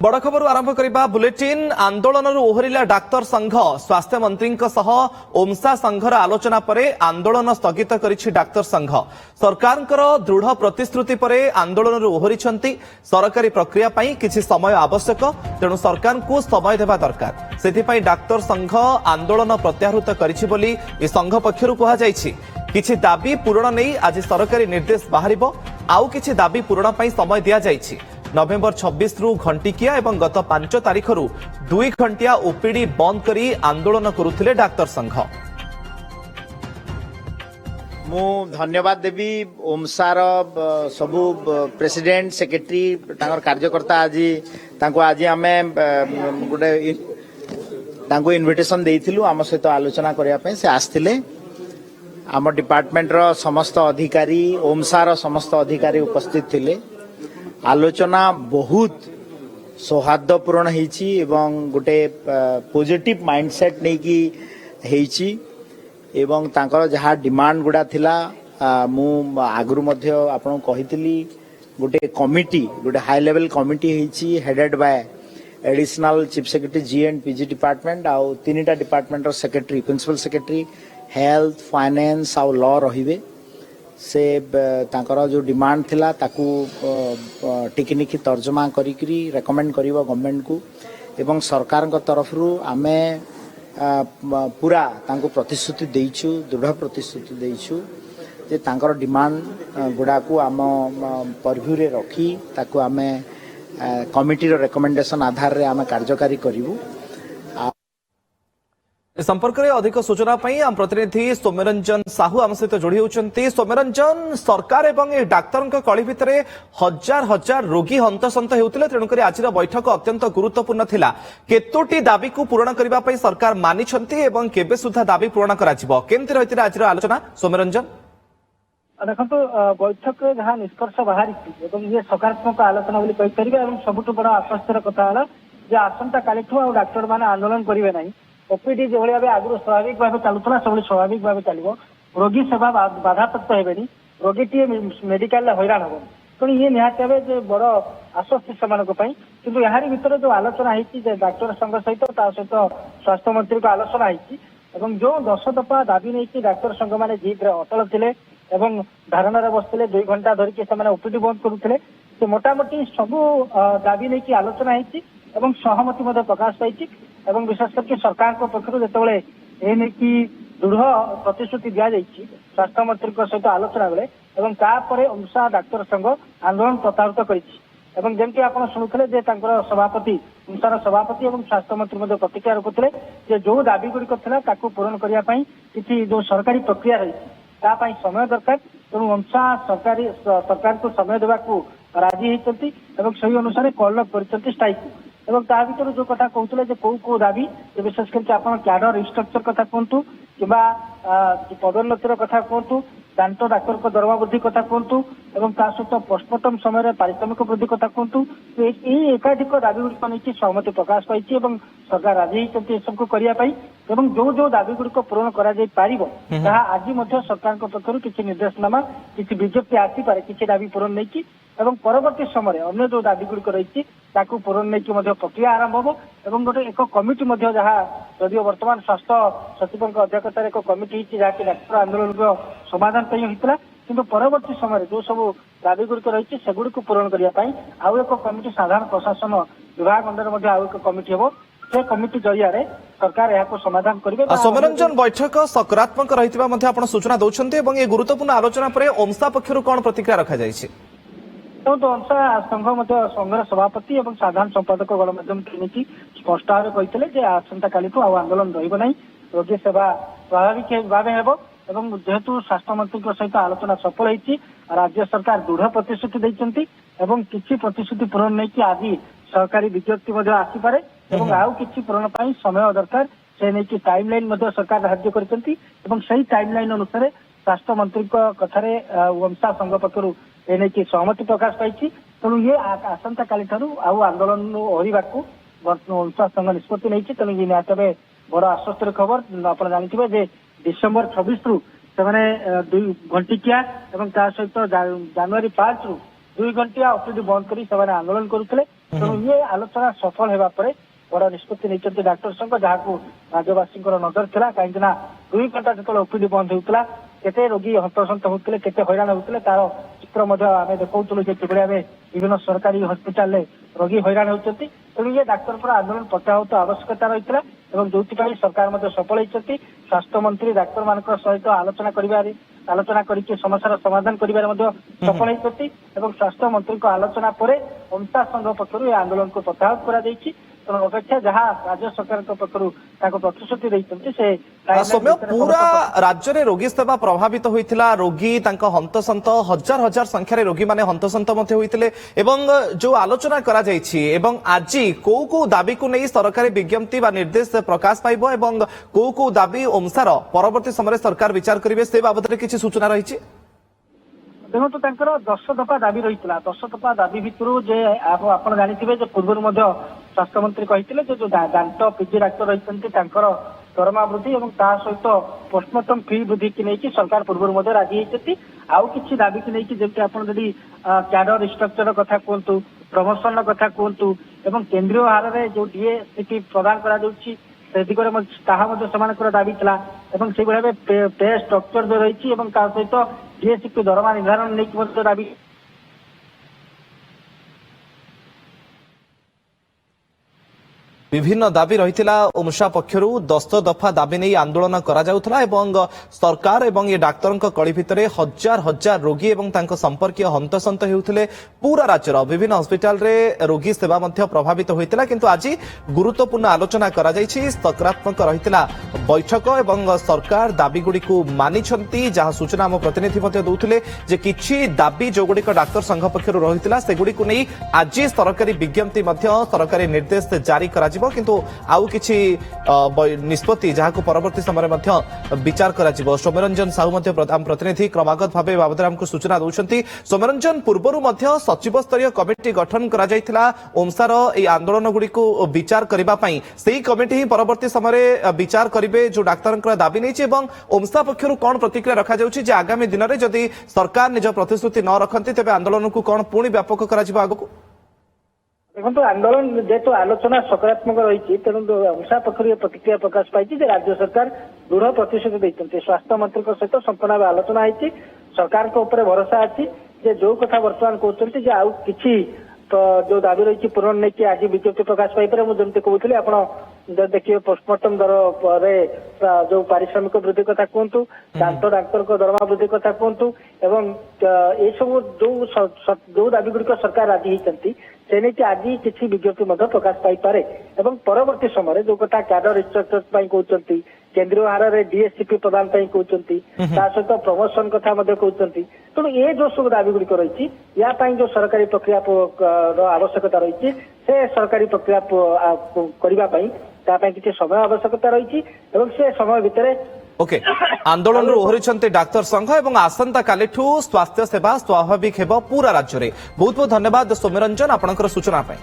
बड़ खबर आरंभ करबा बुलेटिन आंदोलन ओहरिला डाक्तर संघ स्वास्थ्य मंत्री ओमसा संघर आलोचना पर आंदोलन स्थगित करिछि डाक्तर संघ सरकार दृढ़ प्रतिश्रुति पर आंदोलन ओहरी सरकारी प्रक्रिया पई किछि समय आवश्यक तेणु सरकार को समय देवा दरकार सेथिपई डाक्तर संघ आंदोलन प्रत्याहृत करिछि बोली ए संघ पक्षरु कहा जाइछि किछि दाबी पूरण नै आज सरकारी निर्देश बाहरिबो आउ किछि दाबी पूरण पई समय दिया जाइछि नवेम्बर 26 रु घंटिकिया एवं गत 5 तारिख रु 2 घंटिया ओपीडी बंद करी आंदोलन करुथिले डाक्तर संघ। मु धन्यवाद देवी ओमसार सबु प्रेसिडेंट सेक्रेटरी तांकर कार्यकर्ता आज आमे गोटे तांको इनविटेशन देइथिलु आम सहित आलोचना करिया पे से आस्थिले आम डिपार्टमेंट रो समस्त अधिकारी ओमसार समस्त अधिकारी उपस्थित थिले आलोचना बहुत सौहार्दपूर्ण होईची एवं गोटे पॉजिटिव माइंडसेट नहीं कि हेईची एवं तांकर जहाँ डिमांड गुड़ा थिला मु आगरु मध्य आपन कहितली गोटे कमिटी गोटे हाई लेवल कमिटी हेईची headed by additional chief secretary ji and PG department आउ तीनटा department secretary principal secretary health finance आउ लॉ रहिबे से तांकर जो डिमांड थिला ताकू टिकनिकी तर्जमा करी रेकमेंड करिवो गवर्नमेंट को एवं सरकार को तरफ रु आमे पूरा तांको प्रतिश्रुति देइछु दृढ़ प्रतिश्रुति देइछु जे तांकर डिमांड गुडा को आम परव्यू रे रखी ताकू आमे कमिटी रो रेकमेंडेशन आधार रे आमे कार्यकारी करिवु। संपर्क में अधिक सूचना आम प्रतिनिधि सौम्यरंजन साहू आम सहित जोड़ी होती। सौम्यरंजन सरकार एवं डाक्तर कली भितर हजार हजार रोगी हंतसंत होते तेणुक आज बैठक अत्यंत गुरुत्वपूर्ण थिला केतोटी दाबी को पूरण करने सरकार मानी केबे सुधा दाबी पूरण करमती रही आज आलोचना सौम्यरंजन देखो बैठक जहाँ निष्कर्ष बाहरी ये सकारात्मक आलोचना सबुठ बड़ आश्वस्तर कथा है आसंता काली डाक्तर मैंने आंदोलन करेंगे ना ओपीडी जो भाव आगु स्वाभाविक भाव चलुला सब स्वाभाविक भाव चलो रोगी सेवा बाधाप्राप्त हेबेनी रोगी टी मेडिकल हैरान हम तेणु ये निहत भाव बड़ आश्वस्ति से किंतु यार भीतर जो आलोचना है डाक्तर संघ सहित सहित स्वास्थ्य मंत्री को आलोचना है जो 10 दफा दाबी नहीं डाक्तर संघ मैंने जीप अटल थे धारणा बसते 2 घंटा धरिकी से ओपीडी बंद करुले मोटामोटी सबू दाबी नहीं आलोचना है सहमति प्रकाश पाई विशेष करके सरकार पक्ष जो दृढ़ प्रतिश्रुति दि जाइए स्वास्थ्य मंत्री सहित आलोचना बेले ओमसा डाक्तर संघ आंदोलन प्रत्याहृत करमती आप शुणुले सभापति ओमसार सभापति और स्वास्थ्य मंत्री प्रतिक्रिया रखुते जो दाबी गुड़िक पूरण करने किसी जो सरकारी प्रक्रिया रही समय दरकार तेणु ओमसा सरकार को समय देवा राजी होती सही अनुसार कॉल अप कर स्ट्राइक एवं ता भर जो कथा कहते कौ दाबी विशेष करके आप क्याडर रिस्ट्रक्चर कथा कहतु कि पदोन्नतिर कथा कहतु दांत डाक्तर को दरमा वृद्धि कथा कहतु सहित पोस्टमार्टम समय पारिश्रमिक वृद्धि कथा कहतु एकाधिक दाबी गुड़िक नहीं सहमति प्रकाश पाई सरकार राजी होती सबको करने जो जो दाबी गुड़िक पूरण कर आज सरकार पक्ष किसी निर्देशनामा किसी विज्ञप्ति आसीपे किसी दाबी पूरण नहीं परवर्ती समय अन्य जो दाबी गुड़िक रही पूरण नहीं प्रक्रिया आरंभ हो गोटे एक कमिटी जहाँ जदिव वर्तमान स्वास्थ्य सचिव अध्यक्षतार एक कमिटी जहाँकि डाक्तर आंदोलन समाधान होता किंतु परवर्ती समय जो सब दाबी गुड़िक रही सेगुड़ी पूरण करने आउ एक कमिटी साधारण प्रशासन विभाग अंडर आउ एक कमिटी हम से कमिटी जरिया सरकार यहाँ समाधान करेंगे। सौम्यरंजन बैठक सकारात्मक रही सूचना दौरान ये गुरुत्वपूर्ण आलोचना पर ओमसा पक्षर कौन प्रतिक्रिया रखा जाए तो ओमसा संघ संघर सभापति और साधारण संपादक गणमाध्यम नीति स्पष्ट भाव कहते आसंता काली आंदोलन रही रोगी सेवा स्वाभाविक भाव जेहेतु स्वास्थ्य मंत्री सहित आलोचना सफल होती राज्य सरकार दृढ़ प्रतिश्रुति देती किसी प्रतिश्रुति पूरण नहीं आज सरकारी विज्ञप्ति आसीपे आउ किसी पूरण समय दरकार से नहीं टाइम लाइन सरकार धार्य कर टाइम लाइन अनुसार स्वास्थ्य मंत्री कथार ओमसा संघ पक्ष नहीं सहमति प्रकाश पाई तेणु ये आसंता काली आउ आंदोलन ओहरिबा ओमसा संघ निष्पत्ति नहीं तेणु ये निहत बड़ आश्वस्तर खबर आप जानते डिसेम्बर 26 रु से 2 घंटिकिया सहित जनवरी 5 रु 2 घंटिया ओपीडी बंद कर आंदोलन करुले ତେଣୁ ଇଏ ଆଲୋଚନା ସଫଳ ହେବା ପରେ ବଡ ନିଷ୍ପତ୍ତି ନେଇଛନ୍ତି ଡାକ୍ତର ସଂଘ, ଯାହାକୁ ରାଜ୍ୟବାସୀଙ୍କର ନଜର ଥିଲା। କାହିଁକି ନା 2 ଘଣ୍ଟା ଯେତେବେଳେ ଓପିଡି ବନ୍ଦ ହେଉଥିଲା, କେତେ ରୋଗୀ ହନ୍ତସନ୍ତ ହଉଥିଲେ, କେତେ ହଇରାଣ ହଉଥିଲେ, ତାର ଚିତ୍ର ମଧ୍ୟ ଆମେ ଦେଖାଉଥିଲୁ ଯେ କିଭଳି ଭାବେ ବିଭିନ୍ନ ସରକାରୀ ହସ୍ପିଟାଲରେ ରୋଗୀ ହଇରାଣ ହେଉଛନ୍ତି। ତେଣୁ ଇଏ ଡାକ୍ତରଙ୍କର ଆନ୍ଦୋଳନ ପ୍ରତ୍ୟାହୃତ ଆବଶ୍ୟକତା ରହିଥିଲା ଏବଂ ଯୋଉଥିପାଇଁ ସରକାର ମଧ୍ୟ ସଫଳ ହେଇଛନ୍ତି। ସ୍ୱାସ୍ଥ୍ୟମନ୍ତ୍ରୀ ଡାକ୍ତରମାନଙ୍କ ସହିତ ଆଲୋଚନା କରିକି ସମସ୍ୟାର ସମାଧାନ କରିବାରେ ମଧ୍ୟ ସଫଳ ହେଇଛନ୍ତି ଏବଂ ସ୍ୱାସ୍ଥ୍ୟମନ୍ତ୍ରୀଙ୍କ ଆଲୋଚନା ପରେ ଓମସା ସଂଘ ପକ୍ଷରୁ ଏହି ଆନ୍ଦୋଳନକୁ ପ୍ରତ୍ୟାହୃତ କରାଯାଇଛି। ତେଣୁ ଅପେକ୍ଷା ଯାହା ରାଜ୍ୟ ସରକାରଙ୍କ ପକ୍ଷରୁ ତାଙ୍କୁ ପ୍ରତିଶ୍ରୁତି ଦେଇଛନ୍ତି ସେ ସୌମ୍ୟ, ପୁରା ରାଜ୍ୟରେ ରୋଗୀ ସେବା ପ୍ରଭାବିତ ହୋଇଥିଲା। ରୋଗୀ ତାଙ୍କ ହନ୍ତସନ୍ତ, ହଜାର ହଜାର ସଂଖ୍ୟାରେ ରୋଗୀମାନେ ହନ୍ତସନ୍ତ ମଧ୍ୟ ହୋଇଥିଲେ ଏବଂ ଯୋଉ ଆଲୋଚନା କରାଯାଇଛି ଏବଂ ଆଜି କୋଉ କୋଉ ଦାବିକୁ ନେଇ ସରକାରୀ ବିଜ୍ଞପ୍ତି ବା ନିର୍ଦ୍ଦେଶ ପ୍ରକାଶ ପାଇବ ଏବଂ କୋଉ କୋଉ ଦାବି ଓମସାର ପରବର୍ତ୍ତୀ ସମୟରେ ସରକାର ବିଚାର କରିବେ, ସେ ବାବଦରେ କିଛି ସୂଚନା ରହିଛି? ଦେଖନ୍ତୁ, ତାଙ୍କର 10 ଦଫା ଦାବି ରହିଥିଲା। 10 ଦଫା ଦାବି ଭିତରୁ ଯେ ଆପଣ ଜାଣିଥିବେ ଯେ ପୂର୍ବରୁ ମଧ୍ୟ ସ୍ୱାସ୍ଥ୍ୟମନ୍ତ୍ରୀ କହିଥିଲେ ଯେ ଯୋଉ ଦାନ୍ତ ପିଜି ଡାକ୍ତର ରହିଛନ୍ତି ତାଙ୍କର ଦରମା ବୃଦ୍ଧି ଏବଂ ତା ସହିତ ପୋଷ୍ଟମର୍ଟମ ଫି ବୃଦ୍ଧିକି ନେଇକି ସରକାର ପୂର୍ବରୁ ମଧ୍ୟ ରାଜି ହେଇଛନ୍ତି। ଆଉ କିଛି ଦାବିକି ନେଇକି ଯେମିତି ଆପଣ ଯଦି କ୍ୟାଡର ରିଷ୍ଟ୍ରକ୍ଚର କଥା କୁହନ୍ତୁ, ପ୍ରମୋସନର କଥା କୁହନ୍ତୁ ଏବଂ କେନ୍ଦ୍ରୀୟ ହାରରେ ଯୋଉ ଡିଏ ପ୍ରଦାନ କରାଯାଉଛି ସେ ଦିଗରେ ତାହା ମଧ୍ୟ ସେମାନଙ୍କର ଦାବି ଥିଲା ଏବଂ ସେଇଭଳି ଭାବେ ପେ ଷ୍ଟ୍ରକ୍ଚର ଯୋଉ ରହିଛି ଏବଂ ତା ସହିତ ଡିଏସିପି ଦରମା ନିର୍ଦ୍ଧାରଣ ନେଇକି ମଧ୍ୟ ଦାବି। বিভিন্ন দাবি রয়েছিল ওমসা পক্ষর 10 দফা দাবি নিয়ে আন্দোলন করা যাউথলা এবং সরকার এবং এ ডাক্তারଙ୍କ কলি ভিতরে হাজার হাজার রোগী এবং তাଙ୍କ সম্পর্কীয় হন্তসন্ত হেউথিলে। পুরা রাজ্যর বিভিন্ন হসপিটাল রে রোগী সেবা মধ্য প্রভাবিত হয়েছিল, কিন্তু আজ গুরুত্বপূর্ণ আলোচনা করা যাইছি। সকারাত্মক রহিলা বৈঠক এবং সরকার দাবিগুড়ি মানিছন্তি, যাহা সূচনা আম প্রতিনিধি মধ্য দউথিলে যে কিছু দাবি যেগুড়ি ডাক্তার সংঘ পক্ষর রহিলা সেগুড়ি নেই আজ সরকারি বিজ্ঞপ্তি মধ্য সরকারি নির্দেশ জারি করা ଯିବ, କିନ୍ତୁ ଆଉ କିଛି ନିଷ୍ପତ୍ତି ଯାହାକୁ ପରବର୍ତ୍ତୀ ସମୟରେ ମଧ୍ୟ ବିଚାର କରାଯିବ। ସୌମ୍ୟରଞ୍ଜନ ସାହୁ ମଧ୍ୟ ଆମ ପ୍ରତିନିଧି କ୍ରମାଗତ ଭାବେ ବାବଦରେ ଆମକୁ ସୂଚନା ଦେଉଛନ୍ତି। ସୌମ୍ୟରଞ୍ଜନ, ପୂର୍ବରୁ ମଧ୍ୟ ସଚିବ ସ୍ତରୀୟ କମିଟି ଗଠନ କରାଯାଇଥିଲା ଓମସାର ଏହି ଆନ୍ଦୋଳନ ଗୁଡ଼ିକୁ ବିଚାର କରିବା ପାଇଁ। ସେହି କମିଟି ହିଁ ପରବର୍ତ୍ତୀ ସମୟରେ ବିଚାର କରିବେ ଯୋଉ ଡାକ୍ତରଙ୍କର ଦାବି ନେଇଛି ଏବଂ ଓମସା ପକ୍ଷରୁ କ'ଣ ପ୍ରତିକ୍ରିୟା ରଖାଯାଉଛି ଯେ ଆଗାମୀ ଦିନରେ ଯଦି ସରକାର ନିଜ ପ୍ରତିଶ୍ରୁତି ନ ରଖନ୍ତି ତେବେ ଆନ୍ଦୋଳନକୁ କ'ଣ ପୁଣି ବ୍ୟାପକ କରାଯିବ ଆଗକୁ? ଦେଖନ୍ତୁ, ଆନ୍ଦୋଳନ ଯେହେତୁ ଆଲୋଚନା ସକାରାତ୍ମକ ରହିଛି, ତେଣୁ ଓମସା ପକ୍ଷରୁ ଏ ପ୍ରତିକ୍ରିୟା ପ୍ରକାଶ ପାଇଛି ଯେ ରାଜ୍ୟ ସରକାର ଦୃଢ ପ୍ରତିଶ୍ରୁତି ଦେଇଛନ୍ତି। ସ୍ୱାସ୍ଥ୍ୟମନ୍ତ୍ରୀଙ୍କ ସହିତ ସମ୍ପୂର୍ଣ୍ଣ ଭାବେ ଆଲୋଚନା ହେଇଛି। ସରକାରଙ୍କ ଉପରେ ଭରସା ଅଛି ଯେ ଯୋଉ କଥା ବର୍ତ୍ତମାନ କହୁଛନ୍ତି ଯେ ଆଉ କିଛି ଯୋଉ ଦାବି ରହିଛି ପୂରଣ ନେଇକି ଆଜି ବିଜ୍ଞପ୍ତି ପ୍ରକାଶ ପାଇପାରେ। ମୁଁ ଯେମିତି କହୁଥିଲି, ଆପଣ ଦେଖିବେ ପୋଷ୍ଟମର୍ଟମ ଦର ପରେ ଯୋଉ ପାରିଶ୍ରମିକ ବୃଦ୍ଧି କଥା କୁହନ୍ତୁ, ଦାନ୍ତ ଡାକ୍ତରଙ୍କ ଦରମା ବୃଦ୍ଧି କଥା କୁହନ୍ତୁ ଏବଂ ଏସବୁ ଯୋଉ ଦାବି ଗୁଡିକ ସରକାର ରାଜି ହେଇଛନ୍ତି ସେ ନେଇକି ଆଜି କିଛି ବିଜ୍ଞପ୍ତି ମଧ୍ୟ ପ୍ରକାଶ ପାଇପାରେ ଏବଂ ପରବର୍ତ୍ତୀ ସମୟରେ ଯୋଉ କଥା କ୍ୟାଡର ରିଷ୍ଟ୍ରକ୍ଚର ପାଇଁ କହୁଛନ୍ତି, କେନ୍ଦ୍ରୀୟ ହାରରେ ଡିଏସିପି ପ୍ରଦାନ ପାଇଁ କହୁଛନ୍ତି, ତା ସହିତ ପ୍ରମୋସନ କଥା ମଧ୍ୟ କହୁଛନ୍ତି। ତେଣୁ ଏ ଯୋଉ ସବୁ ଦାବି ଗୁଡିକ ରହିଛି, ୟା ପାଇଁ ଯୋଉ ସରକାରୀ ପ୍ରକ୍ରିୟାର ଆବଶ୍ୟକତା ରହିଛି, ସେ ସରକାରୀ ପ୍ରକ୍ରିୟା କରିବା ପାଇଁ ତା ପାଇଁ କିଛି ସମୟ ଆବଶ୍ୟକତା ରହିଛି ଏବଂ ସେ ସମୟ ଭିତରେ ওকে, আন্দোলন ওহরিছন্তি ডাক্তার সংঘ এবং আসন্তা কালিঠু স্বাস্থ্য সেবা স্বাভাবিক হেব পুরা রাজ্যে। বহুত বহুত ধন্যবাদ সৌম্যরঞ্জন আপনার সূচনা পাই।